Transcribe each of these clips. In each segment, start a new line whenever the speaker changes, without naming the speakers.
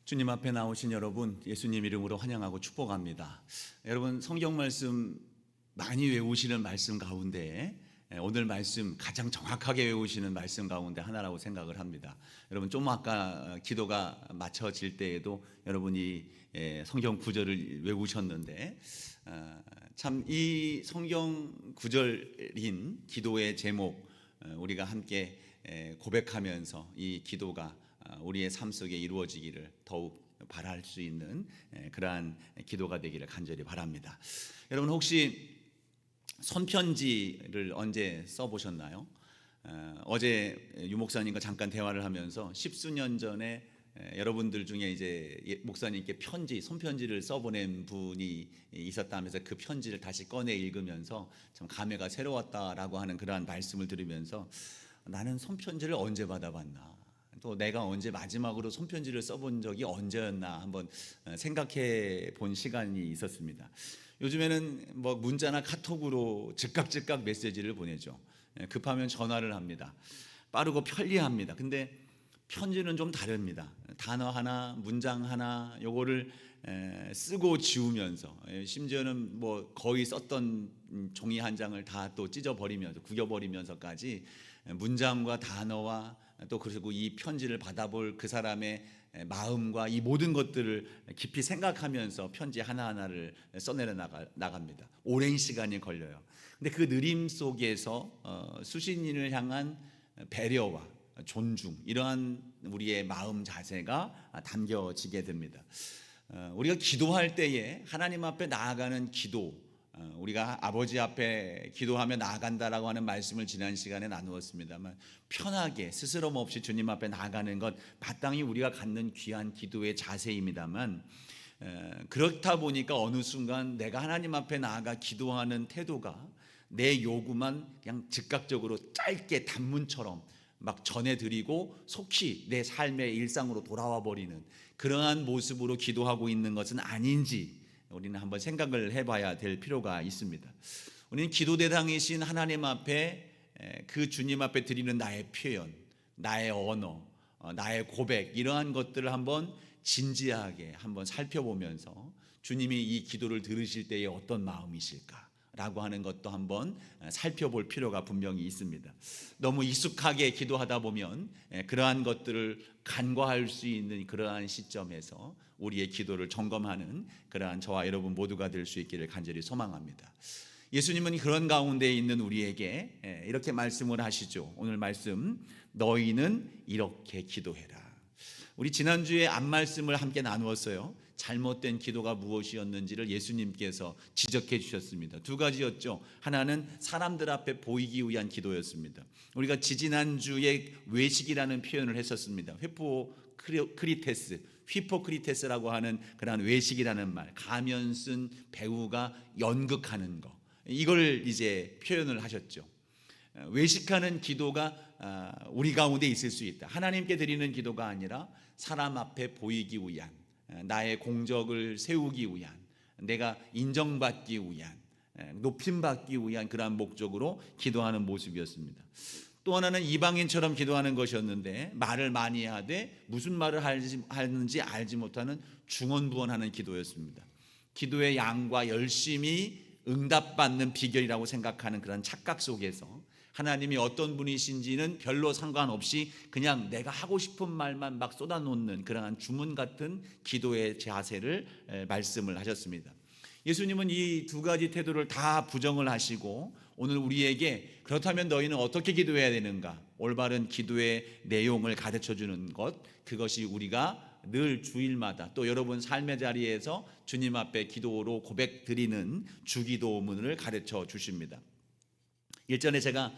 주님 앞에 나오신 여러분, 예수님 이름으로 환영하고 축복합니다. 여러분, 성경 말씀 많이 외우시는 말씀 가운데 오늘 말씀 가장 정확하게 외우시는 말씀 가운데 하나라고 생각을 합니다. 여러분, 좀 아까 기도가 마쳐질 때에도 여러분이 성경 구절을 외우셨는데 참 이 성경 구절인 기도의 제목 우리가 함께 고백하면서 이 기도가 우리의 삶 속에 이루어지기를 더욱 바랄 수 있는 그러한 기도가 되기를 간절히 바랍니다. 여러분, 혹시 손편지를 언제 써보셨나요? 어제 유목사님과 잠깐 대화를 하면서 십수년 전에 여러분들 중에 이제 목사님께 손편지를 써보낸 분이 있었다면서 그 편지를 다시 꺼내 읽으면서 참 감회가 새로웠다라고 하는 그러한 말씀을 들으면서 나는 손편지를 언제 받아봤나, 또 내가 언제 마지막으로 손편지를 써본 적이 언제였나 한번 생각해 본 시간이 있었습니다. 요즘에는 뭐 문자나 카톡으로 즉각 메시지를 보내죠. 급하면 전화를 합니다. 빠르고 편리합니다. 근데 편지는 좀 다릅니다. 단어 하나, 문장 하나 요거를 쓰고 지우면서, 심지어는 뭐 거의 썼던 종이 한 장을 다 또 찢어버리면서 구겨버리면서까지 문장과 단어와 또 그리고 이 편지를 받아볼 그 사람의 마음과 이 모든 것들을 깊이 생각하면서 편지 하나하나를 써내려 나갑니다. 오랜 시간이 걸려요. 근데 그 느림 속에서 수신인을 향한 배려와 존중, 이러한 우리의 마음 자세가 담겨지게 됩니다. 우리가 기도할 때에 하나님 앞에 나아가는 기도, 우리가 아버지 앞에 기도하며 나아간다라고 하는 말씀을 지난 시간에 나누었습니다만, 편하게 스스럼 없이 주님 앞에 나아가는 것 마땅히 우리가 갖는 귀한 기도의 자세입니다만, 그렇다 보니까 어느 순간 내가 하나님 앞에 나아가 기도하는 태도가 내 요구만 그냥 즉각적으로 짧게 단문처럼 막 전해드리고 속히 내 삶의 일상으로 돌아와 버리는 그러한 모습으로 기도하고 있는 것은 아닌지 우리는 한번 생각을 해봐야 될 필요가 있습니다. 우리는 기도 대상이신 하나님 앞에 그 주님 앞에 드리는 나의 표현, 나의 언어, 나의 고백, 이러한 것들을 한번 진지하게 한번 살펴보면서 주님이 이 기도를 들으실 때에 어떤 마음이실까 라고 하는 것도 한번 살펴볼 필요가 분명히 있습니다. 너무 익숙하게 기도하다 보면 그러한 것들을 간과할 수 있는 그러한 시점에서 우리의 기도를 점검하는 그러한 저와 여러분 모두가 될 수 있기를 간절히 소망합니다. 예수님은 그런 가운데 있는 우리에게 이렇게 말씀을 하시죠. 오늘 말씀, 너희는 이렇게 기도해라. 우리 지난주에 앞말씀을 함께 나누었어요. 잘못된 기도가 무엇이었는지를 예수님께서 지적해 주셨습니다. 두 가지였죠. 하나는 사람들 앞에 보이기 위한 기도였습니다. 우리가 지지난주에 외식이라는 표현을 했었습니다. 휘포크리테스라고 하는 그러한 외식이라는 말, 가면 쓴 배우가 연극하는 거, 이걸 이제 표현을 하셨죠. 외식하는 기도가 우리 가운데 있을 수 있다. 하나님께 드리는 기도가 아니라 사람 앞에 보이기 위한, 나의 공적을 세우기 위한, 내가 인정받기 위한, 높임받기 위한 그러한 목적으로 기도하는 모습이었습니다. 또 하나는 이방인처럼 기도하는 것이었는데, 말을 많이 하되 무슨 말을 하는지 알지 못하는 중언부언하는 기도였습니다. 기도의 양과 열심히 응답받는 비결이라고 생각하는 그런 착각 속에서 하나님이 어떤 분이신지는 별로 상관없이 그냥 내가 하고 싶은 말만 막 쏟아놓는 그러한 주문 같은 기도의 자세를 말씀을 하셨습니다. 예수님은 이 두 가지 태도를 다 부정을 하시고 오늘 우리에게 그렇다면 너희는 어떻게 기도해야 되는가, 올바른 기도의 내용을 가르쳐 주는 것, 그것이 우리가 늘 주일마다 또 여러분 삶의 자리에서 주님 앞에 기도로 고백 드리는 주기도문을 가르쳐 주십니다. 일전에 제가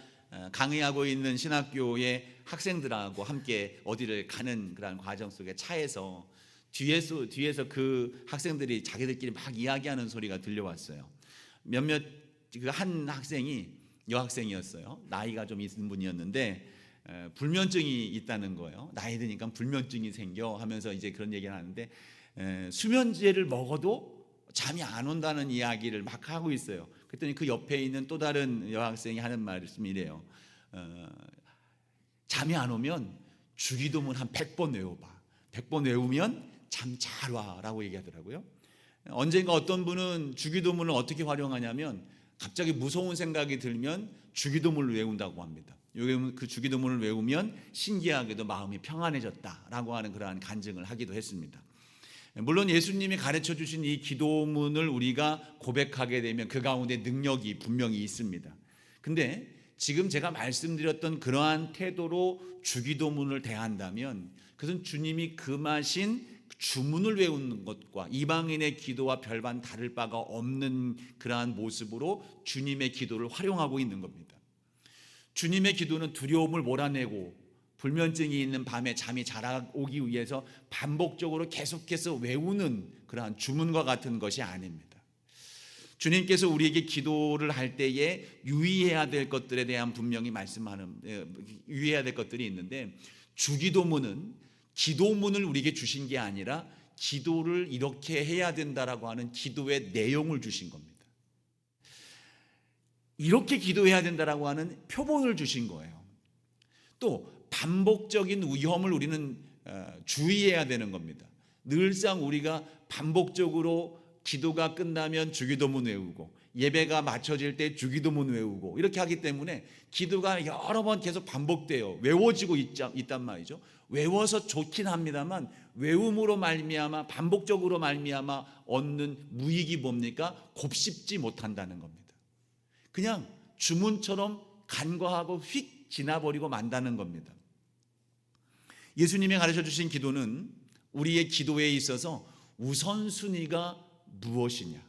강의하고 있는 신학교의 학생들하고 함께 어디를 가는 그런 과정 속에 차에서 뒤에서 그 학생들이 자기들끼리 막 이야기하는 소리가 들려왔어요. 한 학생이 여학생이었어요. 나이가 좀 있는 분이었는데 불면증이 있다는 거예요. 나이 드니까 불면증이 생겨 하면서 이제 그런 얘기를 하는데, 수면제를 먹어도 잠이 안 온다는 이야기를 막 하고 있어요. 그랬더니 그 옆에 있는 또 다른 여학생이 하는 말씀이 이래요. 잠이 안 오면 주기도문 한 100번 외워봐. 100번 외우면 잠 잘 와라고 얘기하더라고요. 언젠가 어떤 분은 주기도문을 어떻게 활용하냐면 갑자기 무서운 생각이 들면 주기도문을 외운다고 합니다. 그 주기도문을 외우면 신기하게도 마음이 평안해졌다라고 하는 그러한 간증을 하기도 했습니다. 물론 예수님이 가르쳐 주신 이 기도문을 우리가 고백하게 되면 그 가운데 능력이 분명히 있습니다. 근데 지금 제가 말씀드렸던 그러한 태도로 주기도문을 대한다면 그것은 주님이 금하신 주문을 외우는 것과 이방인의 기도와 별반 다를 바가 없는 그러한 모습으로 주님의 기도를 활용하고 있는 겁니다. 주님의 기도는 두려움을 몰아내고 불면증이 있는 밤에 잠이 잘 오기 위해서 반복적으로 계속해서 외우는 그러한 주문과 같은 것이 아닙니다. 주님께서 우리에게 기도를 할 때에 유의해야 될 것들에 대한 분명히 유의해야 될 것들이 있는데, 주기도문은 기도문을 우리에게 주신 게 아니라 기도를 이렇게 해야 된다라고 하는 기도의 내용을 주신 겁니다. 이렇게 기도해야 된다라고 하는 표본을 주신 거예요. 또 반복적인 위험을 우리는 주의해야 되는 겁니다. 늘상 우리가 반복적으로 기도가 끝나면 주기도문 외우고 예배가 마쳐질 때 주기도문 외우고 이렇게 하기 때문에 기도가 여러 번 계속 반복돼요. 외워지고 있단 말이죠. 외워서 좋긴 합니다만 외움으로 말미암아 반복적으로 말미암아 얻는 무익이 뭡니까? 곱씹지 못한다는 겁니다. 그냥 주문처럼 간과하고 휙 지나버리고 만다는 겁니다. 예수님이 가르쳐 주신 기도는 우리의 기도에 있어서 우선순위가 무엇이냐,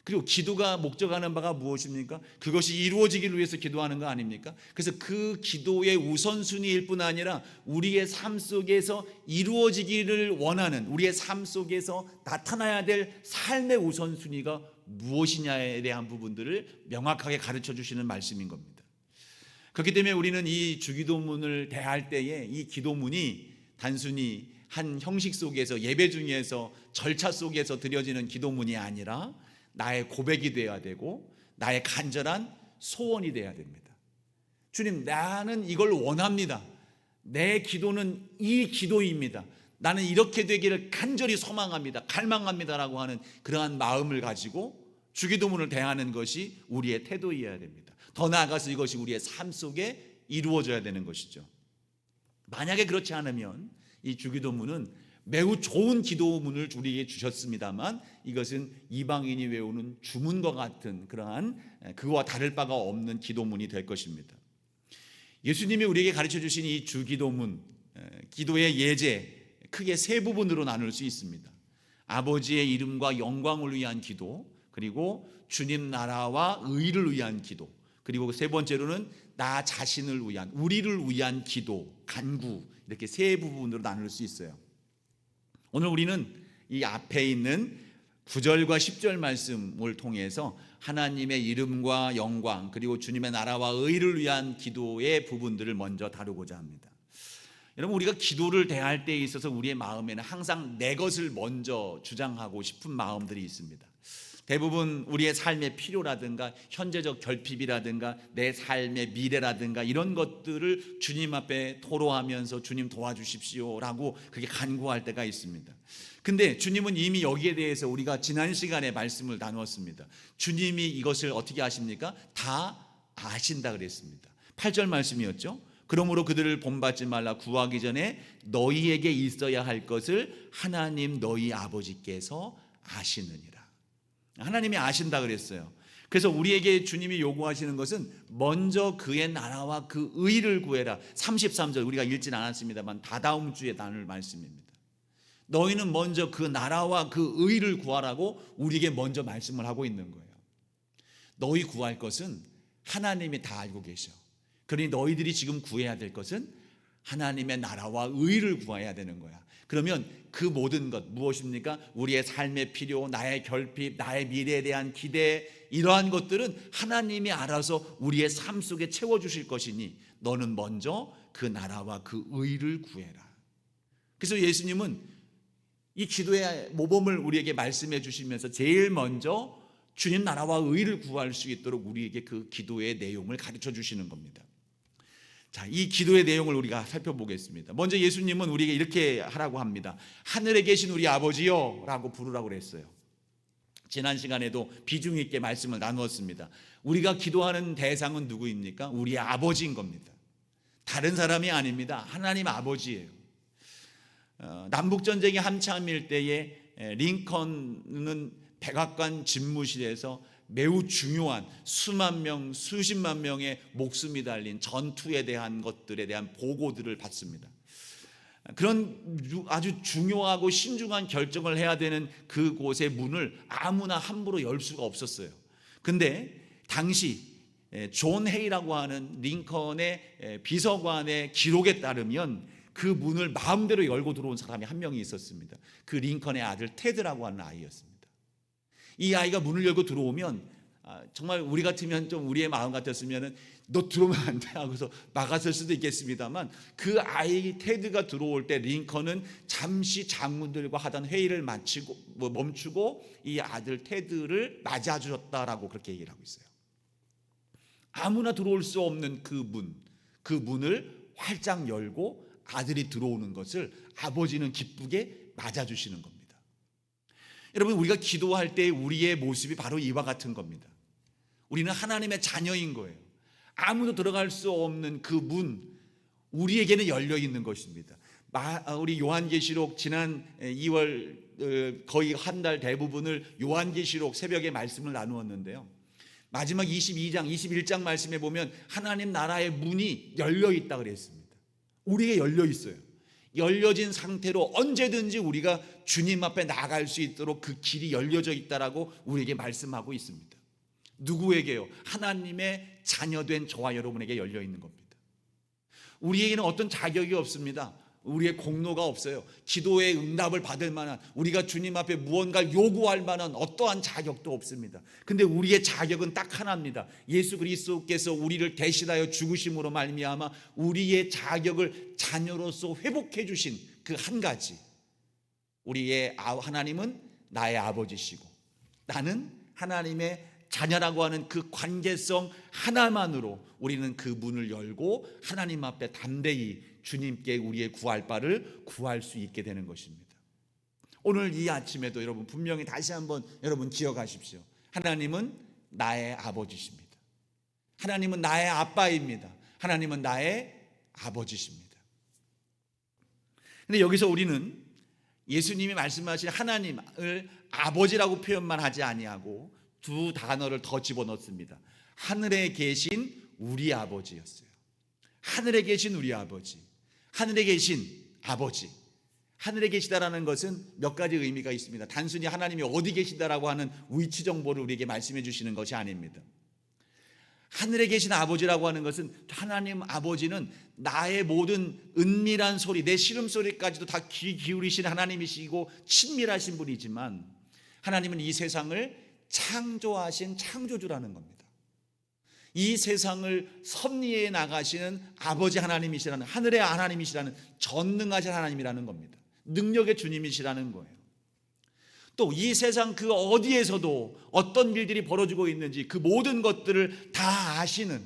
그리고 기도가 목적하는 바가 무엇입니까? 그것이 이루어지기를 위해서 기도하는 거 아닙니까? 그래서 그 기도의 우선순위일 뿐 아니라 우리의 삶 속에서 이루어지기를 원하는, 우리의 삶 속에서 나타나야 될 삶의 우선순위가 무엇이냐에 대한 부분들을 명확하게 가르쳐 주시는 말씀인 겁니다. 그렇기 때문에 우리는 이 주기도문을 대할 때에 이 기도문이 단순히 한 형식 속에서, 예배 중에서 절차 속에서 드려지는 기도문이 아니라 나의 고백이 되어야 되고 나의 간절한 소원이 되어야 됩니다. 주님, 나는 이걸 원합니다. 내 기도는 이 기도입니다. 나는 이렇게 되기를 간절히 소망합니다. 갈망합니다라고 하는 그러한 마음을 가지고 주기도문을 대하는 것이 우리의 태도이어야 됩니다. 더 나아가서 이것이 우리의 삶 속에 이루어져야 되는 것이죠. 만약에 그렇지 않으면 이 주기도문은 매우 좋은 기도문을 우리에게 주셨습니다만 이것은 이방인이 외우는 주문과 같은 그러한 그와 다를 바가 없는 기도문이 될 것입니다. 예수님이 우리에게 가르쳐 주신 이 주기도문, 기도의 예제, 크게 세 부분으로 나눌 수 있습니다. 아버지의 이름과 영광을 위한 기도, 그리고 주님 나라와 의를 위한 기도, 그리고 세 번째로는 나 자신을 위한, 우리를 위한 기도, 간구, 이렇게 세 부분으로 나눌 수 있어요. 오늘 우리는 이 앞에 있는 9절과 10절 말씀을 통해서 하나님의 이름과 영광, 그리고 주님의 나라와 의를 위한 기도의 부분들을 먼저 다루고자 합니다. 여러분, 우리가 기도를 대할 때에 있어서 우리의 마음에는 항상 내 것을 먼저 주장하고 싶은 마음들이 있습니다. 대부분 우리의 삶의 필요라든가 현재적 결핍이라든가 내 삶의 미래라든가 이런 것들을 주님 앞에 토로하면서 주님 도와주십시오라고 그렇게 간구할 때가 있습니다. 근데 주님은 이미 여기에 대해서 우리가 지난 시간에 말씀을 나누었습니다. 주님이 이것을 어떻게 아십니까? 다 아신다 그랬습니다. 8절 말씀이었죠. 그러므로 그들을 본받지 말라. 구하기 전에 너희에게 있어야 할 것을 하나님 너희 아버지께서 아시느니라. 하나님이 아신다 그랬어요. 그래서 우리에게 주님이 요구하시는 것은 먼저 그의 나라와 그 의를 구해라. 33절 우리가 읽진 않았습니다만 다다음 주에 나눌 말씀입니다. 너희는 먼저 그 나라와 그 의를 구하라고 우리에게 먼저 말씀을 하고 있는 거예요. 너희 구할 것은 하나님이 다 알고 계셔. 그러니 너희들이 지금 구해야 될 것은 하나님의 나라와 의를 구해야 되는 거야. 그러면 그 모든 것 무엇입니까? 우리의 삶의 필요, 나의 결핍, 나의 미래에 대한 기대, 이러한 것들은 하나님이 알아서 우리의 삶 속에 채워주실 것이니 너는 먼저 그 나라와 그 의를 구해라. 그래서 예수님은 이 기도의 모범을 우리에게 말씀해 주시면서 제일 먼저 주님 나라와 의를 구할 수 있도록 우리에게 그 기도의 내용을 가르쳐 주시는 겁니다. 자, 이 기도의 내용을 우리가 살펴보겠습니다. 먼저 예수님은 우리에게 이렇게 하라고 합니다. 하늘에 계신 우리 아버지요 라고 부르라고 그랬어요. 지난 시간에도 비중 있게 말씀을 나누었습니다. 우리가 기도하는 대상은 누구입니까? 우리의 아버지인 겁니다. 다른 사람이 아닙니다. 하나님 아버지예요. 남북전쟁이 한참일 때에 링컨은 백악관 집무실에서 매우 중요한 수만 명, 수십만 명의 목숨이 달린 전투에 대한 것들에 대한 보고들을 받습니다. 그런 아주 중요하고 신중한 결정을 해야 되는 그곳의 문을 아무나 함부로 열 수가 없었어요. 근데 당시 존 헤이라고 하는 링컨의 비서관의 기록에 따르면 그 문을 마음대로 열고 들어온 사람이 한 명이 있었습니다. 그 링컨의 아들 테드라고 하는 아이였습니다. 이 아이가 문을 열고 들어오면 정말 우리 같으면 좀 우리의 마음 같았으면 너 들어오면 안 돼 하고서 막았을 수도 있겠습니다만 그 아이 테드가 들어올 때 링컨은 잠시 장군들과 하던 회의를 멈추고 이 아들 테드를 맞아주셨다라고 그렇게 얘기를 하고 있어요. 아무나 들어올 수 없는 그 문을 활짝 열고 아들이 들어오는 것을 아버지는 기쁘게 맞아주시는 겁니다. 여러분, 우리가 기도할 때 우리의 모습이 바로 이와 같은 겁니다. 우리는 하나님의 자녀인 거예요. 아무도 들어갈 수 없는 그 문, 우리에게는 열려 있는 것입니다. 우리 요한계시록 지난 2월 거의 한 달 대부분을 요한계시록 새벽에 말씀을 나누었는데요. 마지막 22장, 21장 말씀에 보면 하나님 나라의 문이 열려 있다 그랬습니다. 우리에게 열려 있어요. 열려진 상태로 언제든지 우리가 주님 앞에 나아갈 수 있도록 그 길이 열려져 있다라고 우리에게 말씀하고 있습니다. 누구에게요? 하나님의 자녀된 저와 여러분에게 열려 있는 겁니다. 우리에게는 어떤 자격이 없습니다. 우리의 공로가 없어요. 기도의 응답을 받을 만한, 우리가 주님 앞에 무언가를 요구할 만한 어떠한 자격도 없습니다. 근데 우리의 자격은 딱 하나입니다. 예수 그리스도께서 우리를 대신하여 죽으심으로 말미암아 우리의 자격을 자녀로서 회복해 주신 그 한 가지, 우리의 하나님은 나의 아버지시고 나는 하나님의 자녀라고 하는 그 관계성 하나만으로 우리는 그 문을 열고 하나님 앞에 담대히 주님께 우리의 구할 바를 구할 수 있게 되는 것입니다. 오늘 이 아침에도 여러분 분명히 다시 한번 여러분 기억하십시오. 하나님은 나의 아버지십니다. 하나님은 나의 아빠입니다. 하나님은 나의 아버지십니다. 그런데 여기서 우리는 예수님이 말씀하신 하나님을 아버지라고 표현만 하지 아니하고 두 단어를 더 집어넣습니다. 하늘에 계신 우리 아버지였어요. 하늘에 계신 우리 아버지, 하늘에 계신 아버지. 하늘에 계시다라는 것은 몇 가지 의미가 있습니다. 단순히 하나님이 어디 계시다라고 하는 위치 정보를 우리에게 말씀해 주시는 것이 아닙니다. 하늘에 계신 아버지라고 하는 것은 하나님 아버지는 나의 모든 은밀한 소리, 내 시름소리까지도 다 귀 기울이신 하나님이시고 친밀하신 분이지만 하나님은 이 세상을 창조하신 창조주라는 겁니다. 이 세상을 섭리해 나가시는 아버지 하나님이시라는, 하늘의 하나님이시라는, 전능하신 하나님이라는 겁니다. 능력의 주님이시라는 거예요. 또 이 세상 그 어디에서도 어떤 일들이 벌어지고 있는지 그 모든 것들을 다 아시는,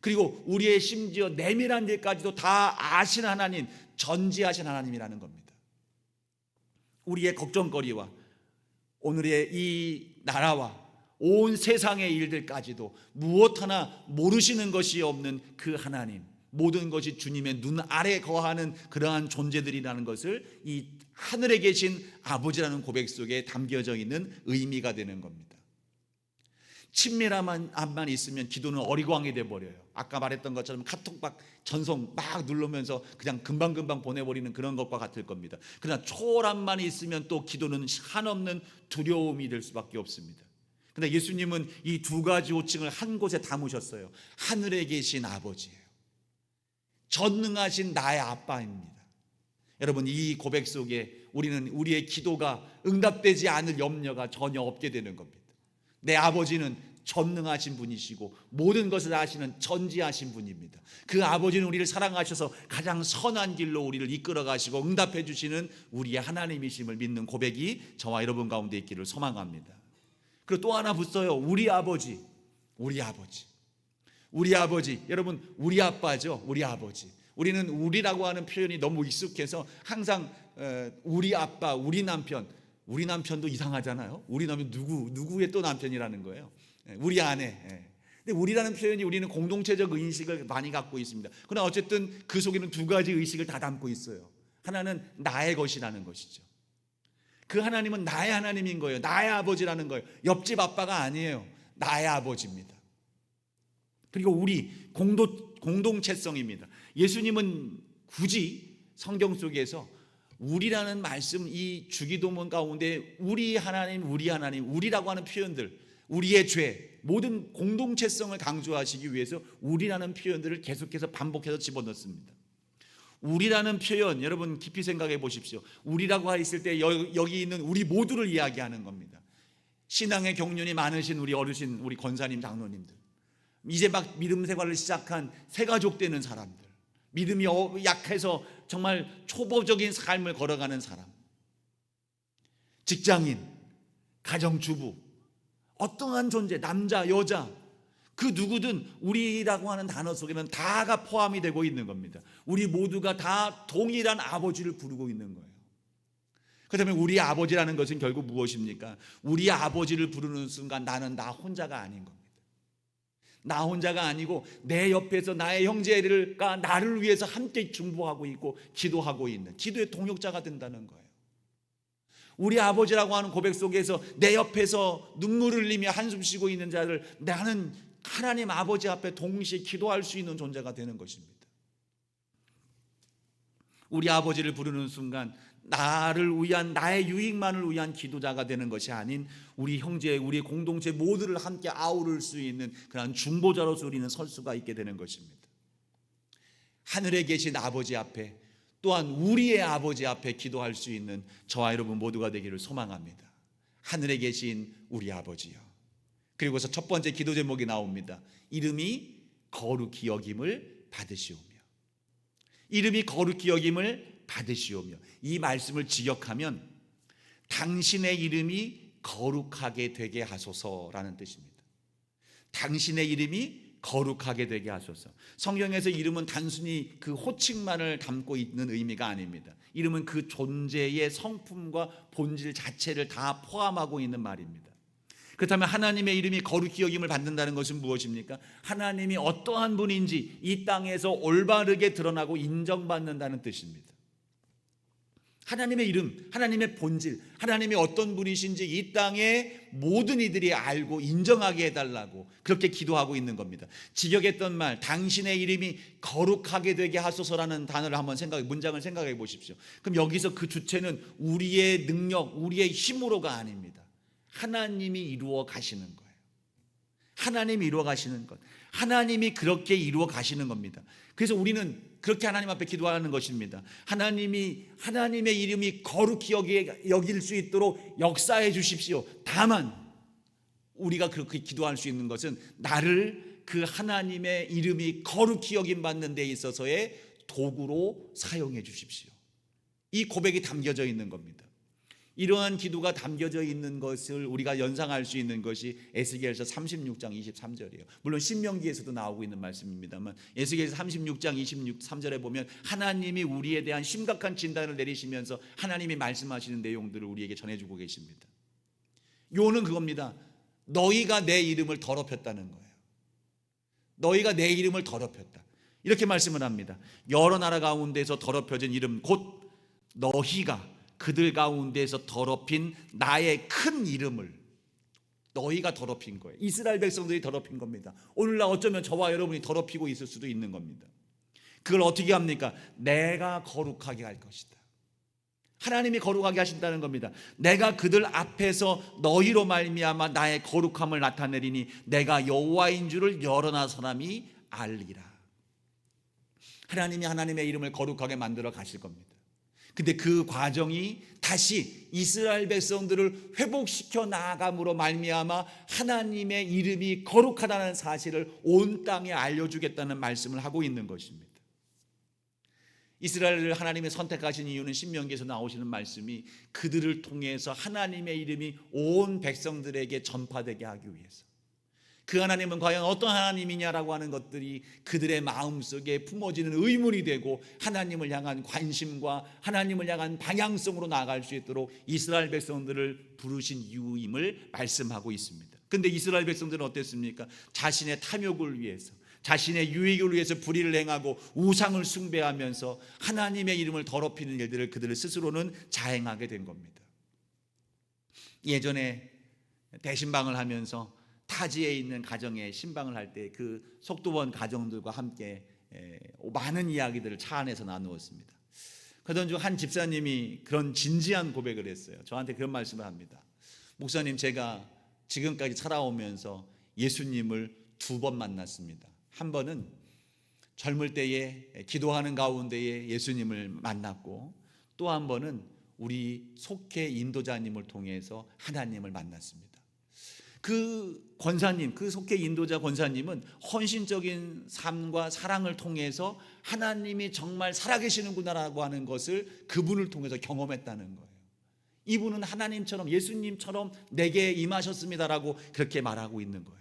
그리고 우리의 심지어 내밀한 일까지도 다 아시는 하나님, 전지하신 하나님이라는 겁니다. 우리의 걱정거리와 오늘의 이 나라와 온 세상의 일들까지도 무엇 하나 모르시는 것이 없는 그 하나님, 모든 것이 주님의 눈 아래 거하는 그러한 존재들이라는 것을 이 하늘에 계신 아버지라는 고백 속에 담겨져 있는 의미가 되는 겁니다. 친밀함만 있으면 기도는 어리광이 돼버려요. 아까 말했던 것처럼 카톡 전송 막 누르면서 그냥 금방금방 보내버리는 그런 것과 같을 겁니다. 그러나 초월함만 있으면 또 기도는 한없는 두려움이 될 수밖에 없습니다. 그러나 예수님은 이 두 가지 호칭을 한 곳에 담으셨어요. 하늘에 계신 아버지예요. 전능하신 나의 아빠입니다. 여러분, 이 고백 속에 우리는 우리의 기도가 응답되지 않을 염려가 전혀 없게 되는 겁니다. 내 아버지는 전능하신 분이시고 모든 것을 아시는 전지하신 분입니다. 그 아버지는 우리를 사랑하셔서 가장 선한 길로 우리를 이끌어 가시고 응답해 주시는 우리의 하나님이심을 믿는 고백이 저와 여러분 가운데 있기를 소망합니다. 그리고 또 하나 붙어요. 우리 아버지, 우리 아버지. 우리 아버지, 여러분 우리 아빠죠. 우리 아버지. 우리는 우리라고 하는 표현이 너무 익숙해서 항상 우리 아빠, 우리 남편도 이상하잖아요. 우리 남편 누구의 또 남편이라는 거예요. 우리 아내. 근데 우리라는 표현이 우리는 공동체적 의식을 많이 갖고 있습니다. 그러나 어쨌든 그 속에는 두 가지 의식을 다 담고 있어요. 하나는 나의 것이라는 것이죠. 그 하나님은 나의 하나님인 거예요. 나의 아버지라는 거예요. 옆집 아빠가 아니에요. 나의 아버지입니다. 그리고 우리 공동체성입니다. 예수님은 굳이 성경 속에서 우리라는 말씀, 이 주기도문 가운데 우리 하나님, 우리라고 하는 표현들, 우리의 죄, 모든 공동체성을 강조하시기 위해서 우리라는 표현들을 계속해서 반복해서 집어넣습니다. 우리라는 표현, 여러분 깊이 생각해 보십시오. 우리라고 했을 때 여기 있는 우리 모두를 이야기하는 겁니다. 신앙의 경륜이 많으신 우리 어르신, 우리 권사님, 장로님들, 이제 막 믿음 생활을 시작한 새가족 되는 사람들, 믿음이 약해서 정말 초보적인 삶을 걸어가는 사람, 직장인, 가정주부, 어떠한 존재, 남자, 여자, 그 누구든 우리라고 하는 단어 속에는 다가 포함이 되고 있는 겁니다. 우리 모두가 다 동일한 아버지를 부르고 있는 거예요. 그렇다면 우리 아버지라는 것은 결국 무엇입니까? 우리 아버지를 부르는 순간 나는 나 혼자가 아닌 겁니다. 나 혼자가 아니고 내 옆에서 나의 형제들과 나를 위해서 함께 중보하고 있고 기도하고 있는, 기도의 동역자가 된다는 거예요. 우리 아버지라고 하는 고백 속에서 내 옆에서 눈물을 흘리며 한숨 쉬고 있는 자를 나는 하나님 아버지 앞에 동시에 기도할 수 있는 존재가 되는 것입니다. 우리 아버지를 부르는 순간 나를 위한, 나의 유익만을 위한 기도자가 되는 것이 아닌 우리 형제, 우리 공동체 모두를 함께 아우를 수 있는 그런 중보자로서 우리는 설 수가 있게 되는 것입니다. 하늘에 계신 아버지 앞에, 또한 우리의 아버지 앞에 기도할 수 있는 저와 여러분 모두가 되기를 소망합니다. 하늘에 계신 우리 아버지요. 그리고서 첫 번째 기도 제목이 나옵니다. 이름이 거룩히 여김을 받으시오며. 이름이 거룩히 여김을 받으시오며. 이 말씀을 직역하면 당신의 이름이 거룩하게 되게 하소서라는 뜻입니다. 당신의 이름이 거룩하게 되게 하소서. 성경에서 이름은 단순히 그 호칭만을 담고 있는 의미가 아닙니다. 이름은 그 존재의 성품과 본질 자체를 다 포함하고 있는 말입니다. 그렇다면 하나님의 이름이 거룩히 여김을 받는다는 것은 무엇입니까? 하나님이 어떠한 분인지 이 땅에서 올바르게 드러나고 인정받는다는 뜻입니다. 하나님의 이름, 하나님의 본질, 하나님이 어떤 분이신지 이 땅의 모든 이들이 알고 인정하게 해달라고 그렇게 기도하고 있는 겁니다. 직역했던 말, 당신의 이름이 거룩하게 되게 하소서라는 단어를 한번 문장을 생각해 보십시오. 그럼 여기서 그 주체는 우리의 능력, 우리의 힘으로가 아닙니다. 하나님이 이루어 가시는 거예요. 하나님이 이루어 가시는 것, 하나님이 그렇게 이루어 가시는 겁니다. 그래서 우리는 그렇게 하나님 앞에 기도하는 것입니다. 하나님의 이름이 거룩히 여길 수 있도록 역사해 주십시오. 다만 우리가 그렇게 기도할 수 있는 것은 나를 그 하나님의 이름이 거룩히 여김 받는 데 있어서의 도구로 사용해 주십시오. 이 고백이 담겨져 있는 겁니다. 이러한 기도가 담겨져 있는 것을 우리가 연상할 수 있는 것이 에스겔서 36장 23절이에요. 물론 신명기에서도 나오고 있는 말씀입니다만 에스겔서 36장 23절에 보면 하나님이 우리에 대한 심각한 진단을 내리시면서 하나님이 말씀하시는 내용들을 우리에게 전해주고 계십니다. 요는 그겁니다. 너희가 내 이름을 더럽혔다는 거예요. 너희가 내 이름을 더럽혔다. 이렇게 말씀을 합니다. 여러 나라 가운데서 더럽혀진 이름 곧 너희가 그들 가운데에서 더럽힌 나의 큰 이름을 너희가 더럽힌 거예요. 이스라엘 백성들이 더럽힌 겁니다. 오늘날 어쩌면 저와 여러분이 더럽히고 있을 수도 있는 겁니다. 그걸 어떻게 합니까? 내가 거룩하게 할 것이다. 하나님이 거룩하게 하신다는 겁니다. 내가 그들 앞에서 너희로 말미암아 나의 거룩함을 나타내리니 내가 여호와인 줄을 여러 나라 사람이 알리라. 하나님이 하나님의 이름을 거룩하게 만들어 가실 겁니다. 근데 그 과정이 다시 이스라엘 백성들을 회복시켜 나아감으로 말미암아 하나님의 이름이 거룩하다는 사실을 온 땅에 알려주겠다는 말씀을 하고 있는 것입니다. 이스라엘을 하나님이 선택하신 이유는 신명기에서 나오시는 말씀이 그들을 통해서 하나님의 이름이 온 백성들에게 전파되게 하기 위해서, 그 하나님은 과연 어떤 하나님이냐라고 하는 것들이 그들의 마음속에 품어지는 의문이 되고 하나님을 향한 관심과 하나님을 향한 방향성으로 나아갈 수 있도록 이스라엘 백성들을 부르신 이유임을 말씀하고 있습니다. 그런데 이스라엘 백성들은 어땠습니까? 자신의 탐욕을 위해서, 자신의 유익을 위해서 불의를 행하고 우상을 숭배하면서 하나님의 이름을 더럽히는 일들을 그들 스스로는 자행하게 된 겁니다. 예전에 대신방을 하면서 타지에 있는 가정에 신방을 할 때 그 속도원 가정들과 함께 많은 이야기들을 차 안에서 나누었습니다. 그러던 중 한 집사님이 그런 진지한 고백을 했어요. 저한테 그런 말씀을 합니다. 목사님, 제가 지금까지 살아오면서 예수님을 2번 만났습니다. 한 번은 젊을 때에 기도하는 가운데에 예수님을 만났고, 또 한 번은 우리 속회 인도자님을 통해서 하나님을 만났습니다. 그 권사님, 그 속회 인도자 권사님은 헌신적인 삶과 사랑을 통해서 하나님이 정말 살아계시는구나라고 하는 것을 그분을 통해서 경험했다는 거예요. 이분은 하나님처럼, 예수님처럼 내게 임하셨습니다라고 그렇게 말하고 있는 거예요.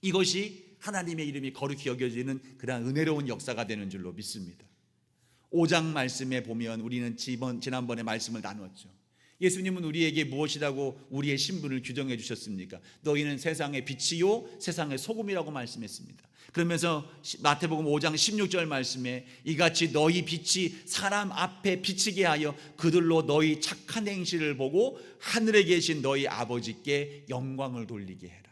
이것이 하나님의 이름이 거룩히 여겨지는 그런 은혜로운 역사가 되는 줄로 믿습니다. 5장 말씀에 보면 우리는 지난번에 말씀을 나눴죠. 예수님은 우리에게 무엇이라고 우리의 신분을 규정해 주셨습니까? 너희는 세상의 빛이요 세상의 소금이라고 말씀했습니다. 그러면서 마태복음 5장 16절 말씀에 이같이 너희 빛이 사람 앞에 비치게 하여 그들로 너희 착한 행실을 보고 하늘에 계신 너희 아버지께 영광을 돌리게 해라.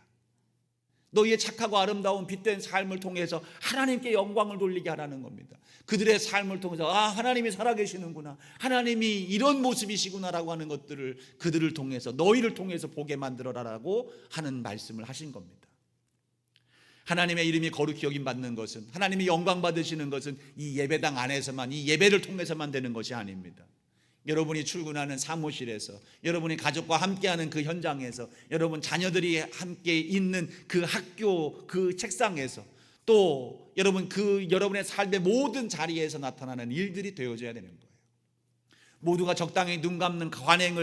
너희의 착하고 아름다운 빛된 삶을 통해서 하나님께 영광을 돌리게 하라는 겁니다. 그들의 삶을 통해서 하나님이 살아계시는구나, 하나님이 이런 모습이시구나라고 하는 것들을 그들을 통해서, 너희를 통해서 보게 만들어라라고 하는 말씀을 하신 겁니다. 하나님의 이름이 거룩히 여김받는 것은, 하나님이 영광 받으시는 것은 이 예배당 안에서만, 이 예배를 통해서만 되는 것이 아닙니다. 여러분이 출근하는 사무실에서, 여러분이 가족과 함께하는 그 현장에서, 여러분 자녀들이 함께 있는 그 학교 그 책상에서, 또 여러분 여러분의 삶의 모든 자리에서 나타나는 일들이 되어져야 되는 거예요. 모두가 적당히 눈 감는 관행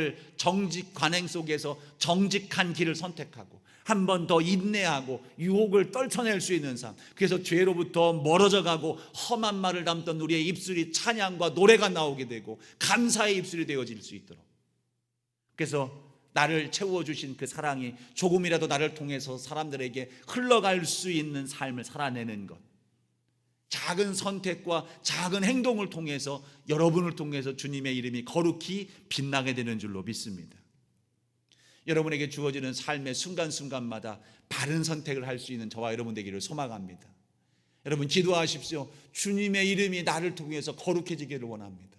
속에서 정직한 길을 선택하고 한 번 더 인내하고 유혹을 떨쳐낼 수 있는 삶, 그래서 죄로부터 멀어져 가고 험한 말을 담던 우리의 입술이 찬양과 노래가 나오게 되고 감사의 입술이 되어질 수 있도록, 그래서 나를 채워주신 그 사랑이 조금이라도 나를 통해서 사람들에게 흘러갈 수 있는 삶을 살아내는 것, 작은 선택과 작은 행동을 통해서 여러분을 통해서 주님의 이름이 거룩히 빛나게 되는 줄로 믿습니다. 여러분에게 주어지는 삶의 순간순간마다 바른 선택을 할 수 있는 저와 여러분 되기를 소망합니다. 여러분 기도하십시오. 주님의 이름이 나를 통해서 거룩해지기를 원합니다.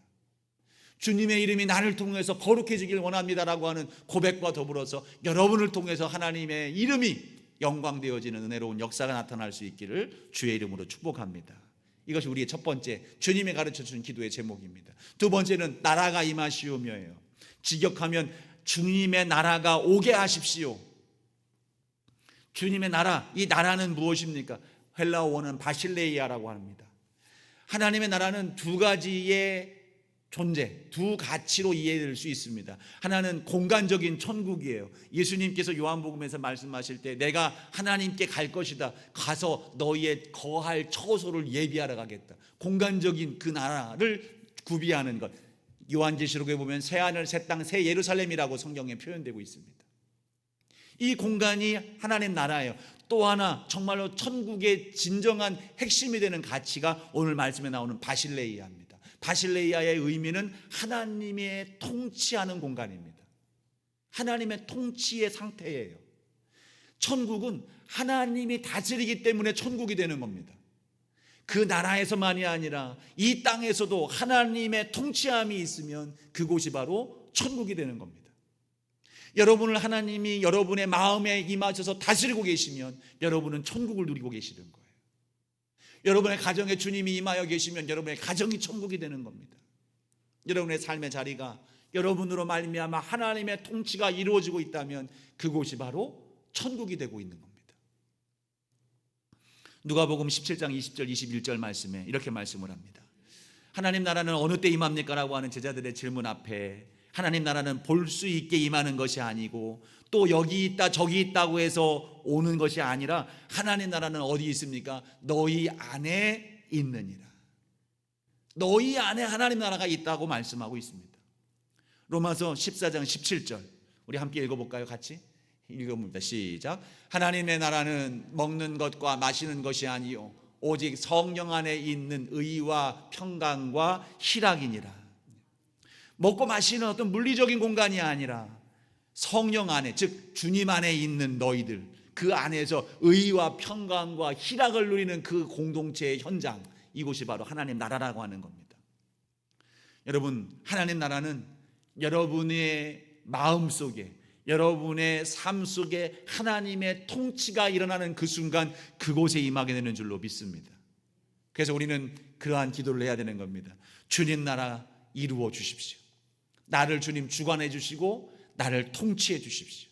주님의 이름이 나를 통해서 거룩해지기를 원합니다라고 하는 고백과 더불어서 여러분을 통해서 하나님의 이름이 영광되어지는 은혜로운 역사가 나타날 수 있기를 주의 이름으로 축복합니다. 이것이 우리의 첫 번째 주님이 가르쳐주는 기도의 제목입니다. 두 번째는 나라가 임하시오며예요. 직역하면 주님의 나라가 오게 하십시오. 주님의 나라, 이 나라는 무엇입니까? 헬라어는 바실레이아라고 합니다. 하나님의 나라는 두 가지의 존재, 두 가치로 이해될 수 있습니다. 하나는 공간적인 천국이에요. 예수님께서 요한복음에서 말씀하실 때 내가 하나님께 갈 것이다, 가서 너희의 거할 처소를 예비하러 가겠다. 공간적인 그 나라를 구비하는 것, 요한계시록에 보면 새하늘 새 땅 새 예루살렘이라고 성경에 표현되고 있습니다. 이 공간이 하나님 나라예요. 또 하나 정말로 천국의 진정한 핵심이 되는 가치가 오늘 말씀에 나오는 바실레이아입니다. 바실레이아의 의미는 하나님의 통치하는 공간입니다. 하나님의 통치의 상태예요. 천국은 하나님이 다스리기 때문에 천국이 되는 겁니다. 그 나라에서만이 아니라 이 땅에서도 하나님의 통치함이 있으면 그곳이 바로 천국이 되는 겁니다. 여러분을 하나님이 여러분의 마음에 임하셔서 다스리고 계시면 여러분은 천국을 누리고 계시는 거예요. 여러분의 가정에 주님이 임하여 계시면 여러분의 가정이 천국이 되는 겁니다. 여러분의 삶의 자리가 여러분으로 말미암아 하나님의 통치가 이루어지고 있다면 그곳이 바로 천국이 되고 있는 겁니다. 누가복음 17장 20절 21절 말씀에 이렇게 말씀을 합니다. 하나님 나라는 어느 때 임합니까? 라고 하는 제자들의 질문 앞에 하나님 나라는 볼 수 있게 임하는 것이 아니고 또 여기 있다 저기 있다고 해서 오는 것이 아니라 하나님 나라는 어디 있습니까? 너희 안에 있느니라. 너희 안에 하나님 나라가 있다고 말씀하고 있습니다. 로마서 14장 17절 우리 함께 읽어볼까요? 같이 읽어봅니다. 시작. 하나님의 나라는 먹는 것과 마시는 것이 아니요 오직 성령 안에 있는 의와 평강과 희락이니라. 먹고 마시는 어떤 물리적인 공간이 아니라 성령 안에, 즉 주님 안에 있는 너희들, 그 안에서 의와 평강과 희락을 누리는 그 공동체의 현장, 이곳이 바로 하나님 나라라고 하는 겁니다. 여러분, 하나님 나라는 여러분의 마음속에, 여러분의 삶 속에 하나님의 통치가 일어나는 그 순간 그곳에 임하게 되는 줄로 믿습니다. 그래서 우리는 그러한 기도를 해야 되는 겁니다. 주님 나라 이루어 주십시오. 나를 주님 주관해 주시고 나를 통치해 주십시오.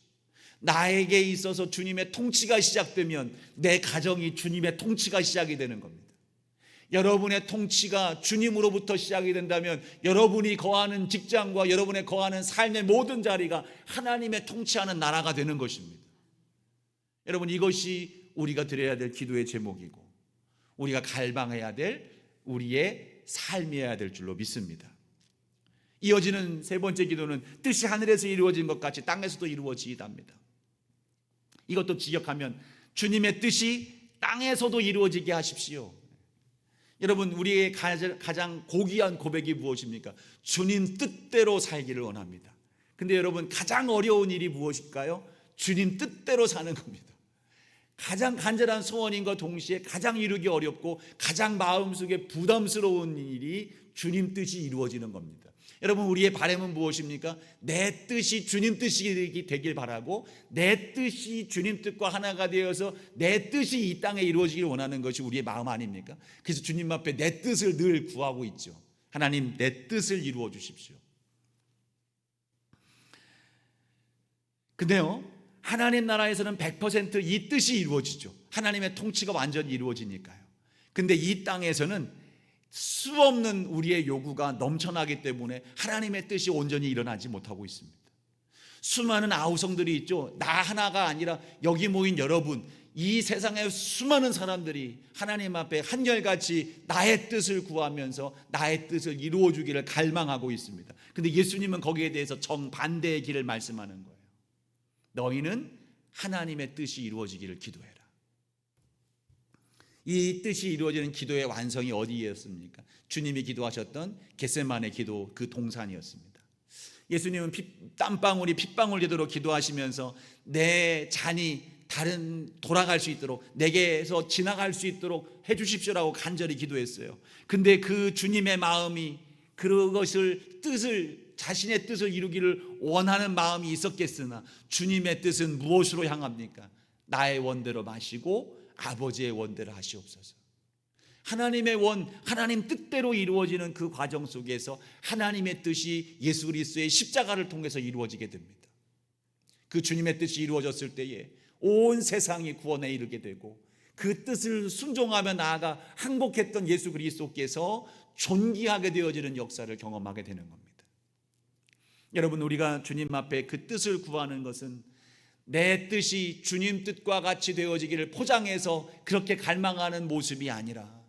나에게 있어서 주님의 통치가 시작되면 내 가정이 주님의 통치가 시작이 되는 겁니다. 여러분의 통치가 주님으로부터 시작이 된다면 여러분이 거하는 직장과 여러분의 거하는 삶의 모든 자리가 하나님의 통치하는 나라가 되는 것입니다. 여러분, 이것이 우리가 드려야 될 기도의 제목이고 우리가 갈망해야 될 우리의 삶이어야 될 줄로 믿습니다. 이어지는 세 번째 기도는 뜻이 하늘에서 이루어진 것 같이 땅에서도 이루어지이답니다. 이것도 기억하면 주님의 뜻이 땅에서도 이루어지게 하십시오. 여러분, 우리의 가장 고귀한 고백이 무엇입니까? 주님 뜻대로 살기를 원합니다. 근데 여러분, 가장 어려운 일이 무엇일까요? 주님 뜻대로 사는 겁니다. 가장 간절한 소원인과 동시에 가장 이루기 어렵고 가장 마음속에 부담스러운 일이 주님 뜻이 이루어지는 겁니다. 여러분, 우리의 바람은 무엇입니까? 내 뜻이 주님 뜻이 되길 바라고 내 뜻이 주님 뜻과 하나가 되어서 내 뜻이 이 땅에 이루어지길 원하는 것이 우리의 마음 아닙니까? 그래서 주님 앞에 내 뜻을 늘 구하고 있죠. 하나님, 내 뜻을 이루어 주십시오. 근데요, 하나님 나라에서는 100% 이 뜻이 이루어지죠. 하나님의 통치가 완전히 이루어지니까요. 근데 이 땅에서는 수없는 우리의 요구가 넘쳐나기 때문에 하나님의 뜻이 온전히 일어나지 못하고 있습니다. 수많은 아우성들이 있죠. 나 하나가 아니라 여기 모인 여러분, 이 세상의 수많은 사람들이 하나님 앞에 한결같이 나의 뜻을 구하면서 나의 뜻을 이루어 주기를 갈망하고 있습니다. 근데 예수님은 거기에 대해서 정반대의 길을 말씀하는 거예요. 너희는 하나님의 뜻이 이루어지기를 기도해라. 이 뜻이 이루어지는 기도의 완성이 어디였습니까? 주님이 기도하셨던 겟세마네 기도 그 동산이었습니다. 예수님은 땀방울이 핏방울 되도록 기도하시면서 내 잔이 돌아갈 수 있도록 내게서 지나갈 수 있도록 해주십시오라고 간절히 기도했어요. 근데 그 주님의 마음이 그것을 자신의 뜻을 이루기를 원하는 마음이 있었겠으나 주님의 뜻은 무엇으로 향합니까? 나의 원대로 마시고 아버지의 원대로 하시옵소서. 하나님의 하나님 뜻대로 이루어지는 그 과정 속에서 하나님의 뜻이 예수 그리스도의 십자가를 통해서 이루어지게 됩니다. 그 주님의 뜻이 이루어졌을 때에 온 세상이 구원에 이르게 되고 그 뜻을 순종하며 나아가 항복했던 예수 그리스도께서 존귀하게 되어지는 역사를 경험하게 되는 겁니다. 여러분, 우리가 주님 앞에 그 뜻을 구하는 것은 내 뜻이 주님 뜻과 같이 되어지기를 포장해서 그렇게 갈망하는 모습이 아니라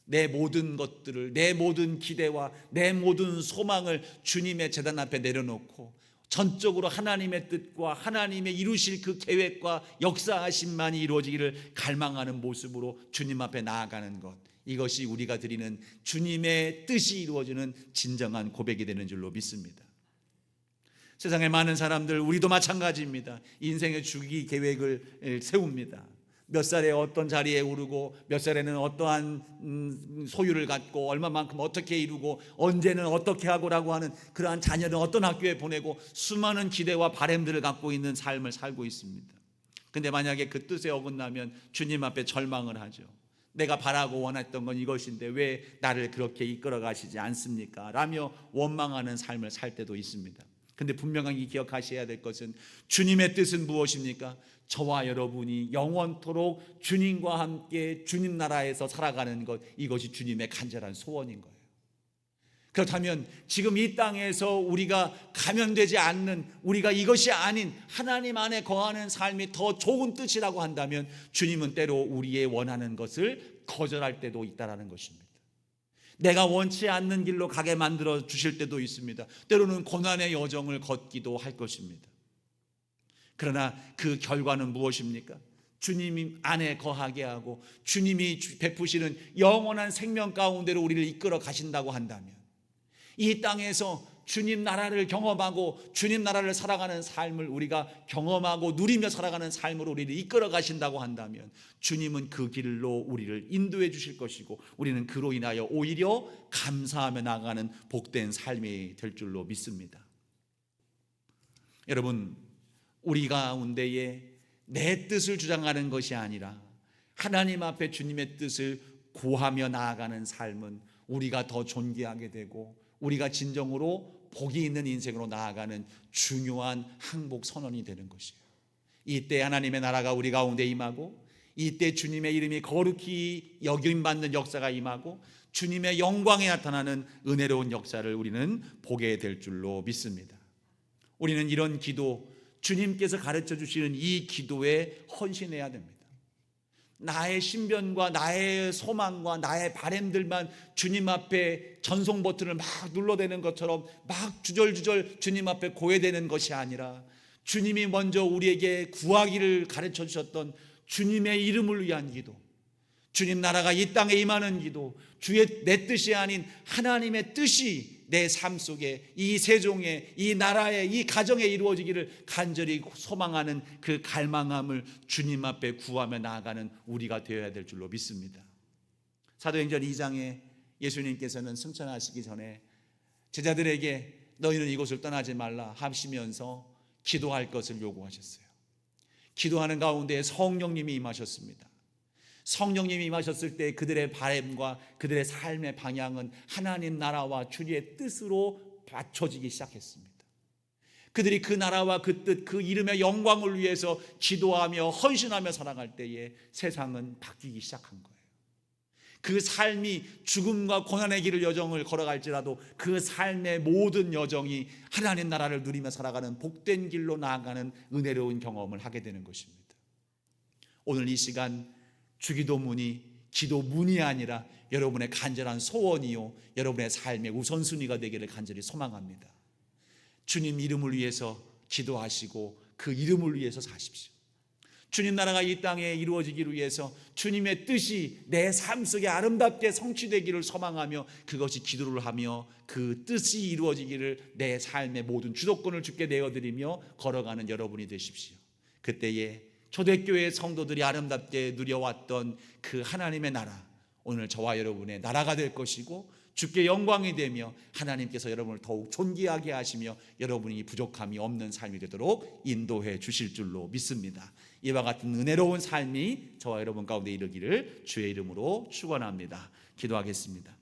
내 모든 것들을, 내 모든 기대와 내 모든 소망을 주님의 제단 앞에 내려놓고 전적으로 하나님의 뜻과 하나님의 이루실 그 계획과 역사하심만이 이루어지기를 갈망하는 모습으로 주님 앞에 나아가는 것, 이것이 우리가 드리는 주님의 뜻이 이루어지는 진정한 고백이 되는 줄로 믿습니다. 세상에 많은 사람들, 우리도 마찬가지입니다. 인생의 주기 계획을 세웁니다. 몇 살에 어떤 자리에 오르고 몇 살에는 어떠한 소유를 갖고 얼마만큼 어떻게 이루고 언제는 어떻게 하고라고 하는 그러한 자녀는 어떤 학교에 보내고 수많은 기대와 바람들을 갖고 있는 삶을 살고 있습니다. 근데 만약에 그 뜻에 어긋나면 주님 앞에 절망을 하죠. 내가 바라고 원했던 건 이것인데 왜 나를 그렇게 이끌어 가시지 않습니까? 라며 원망하는 삶을 살 때도 있습니다. 근데 분명하게 기억하셔야 될 것은 주님의 뜻은 무엇입니까? 저와 여러분이 영원토록 주님과 함께 주님 나라에서 살아가는 것, 이것이 주님의 간절한 소원인 거예요. 그렇다면 지금 이 땅에서 우리가 가면되지 않는, 우리가 이것이 아닌 하나님 안에 거하는 삶이 더 좋은 뜻이라고 한다면 주님은 때로 우리의 원하는 것을 거절할 때도 있다라는 것입니다. 내가 원치 않는 길로 가게 만들어 주실 때도 있습니다. 때로는 고난의 여정을 걷기도 할 것입니다. 그러나 그 결과는 무엇입니까? 주님 안에 거하게 하고 주님이 베푸시는 영원한 생명 가운데로 우리를 이끌어 가신다고 한다면, 이 땅에서 주님 나라를 경험하고 주님 나라를 살아가는 삶을 우리가 경험하고 누리며 살아가는 삶으로 우리를 이끌어 가신다고 한다면 주님은 그 길로 우리를 인도해 주실 것이고 우리는 그로 인하여 오히려 감사하며 나아가는 복된 삶이 될 줄로 믿습니다. 여러분, 우리 가운데에 내 뜻을 주장하는 것이 아니라 하나님 앞에 주님의 뜻을 구하며 나아가는 삶은 우리가 더 존귀하게 되고 우리가 진정으로 복이 있는 인생으로 나아가는 중요한 항복 선언이 되는 것이에요. 이때 하나님의 나라가 우리 가운데 임하고, 이때 주님의 이름이 거룩히 여김받는 역사가 임하고 주님의 영광에 나타나는 은혜로운 역사를 우리는 보게 될 줄로 믿습니다. 우리는 이런 기도, 주님께서 가르쳐 주시는 이 기도에 헌신해야 됩니다. 나의 신변과 나의 소망과 나의 바램들만 주님 앞에 전송 버튼을 막 눌러대는 것처럼 막 주절주절 주님 앞에 고해되는 것이 아니라, 주님이 먼저 우리에게 구하기를 가르쳐 주셨던 주님의 이름을 위한 기도, 주님 나라가 이 땅에 임하는 기도, 주의 내 뜻이 아닌 하나님의 뜻이 내 삶 속에, 이 세종에, 이 나라에, 이 가정에 이루어지기를 간절히 소망하는 그 갈망함을 주님 앞에 구하며 나아가는 우리가 되어야 될 줄로 믿습니다. 사도행전 2장에 예수님께서는 승천하시기 전에 제자들에게 너희는 이곳을 떠나지 말라 하시면서 기도할 것을 요구하셨어요. 기도하는 가운데 성령님이 임하셨습니다. 성령님이 임하셨을 때 그들의 바램과 그들의 삶의 방향은 하나님 나라와 주의 뜻으로 맞춰지기 시작했습니다. 그들이 그 나라와 그 뜻, 그 이름의 영광을 위해서 기도하며 헌신하며 살아갈 때에 세상은 바뀌기 시작한 거예요. 그 삶이 죽음과 고난의 길을 여정을 걸어갈지라도 그 삶의 모든 여정이 하나님 나라를 누리며 살아가는 복된 길로 나아가는 은혜로운 경험을 하게 되는 것입니다. 오늘 이 시간 주기도문이 기도문이 아니라 여러분의 간절한 소원이요, 여러분의 삶의 우선순위가 되기를 간절히 소망합니다. 주님 이름을 위해서 기도하시고 그 이름을 위해서 사십시오. 주님 나라가 이 땅에 이루어지기를 위해서 주님의 뜻이 내 삶 속에 아름답게 성취되기를 소망하며 그것이 기도를 하며 그 뜻이 이루어지기를 내 삶의 모든 주도권을 주께 내어드리며 걸어가는 여러분이 되십시오. 그때에 초대교회 성도들이 아름답게 누려왔던 그 하나님의 나라, 오늘 저와 여러분의 나라가 될 것이고 주께 영광이 되며 하나님께서 여러분을 더욱 존귀하게 하시며 여러분이 부족함이 없는 삶이 되도록 인도해 주실 줄로 믿습니다. 이와 같은 은혜로운 삶이 저와 여러분 가운데 이르기를 주의 이름으로 축원합니다. 기도하겠습니다.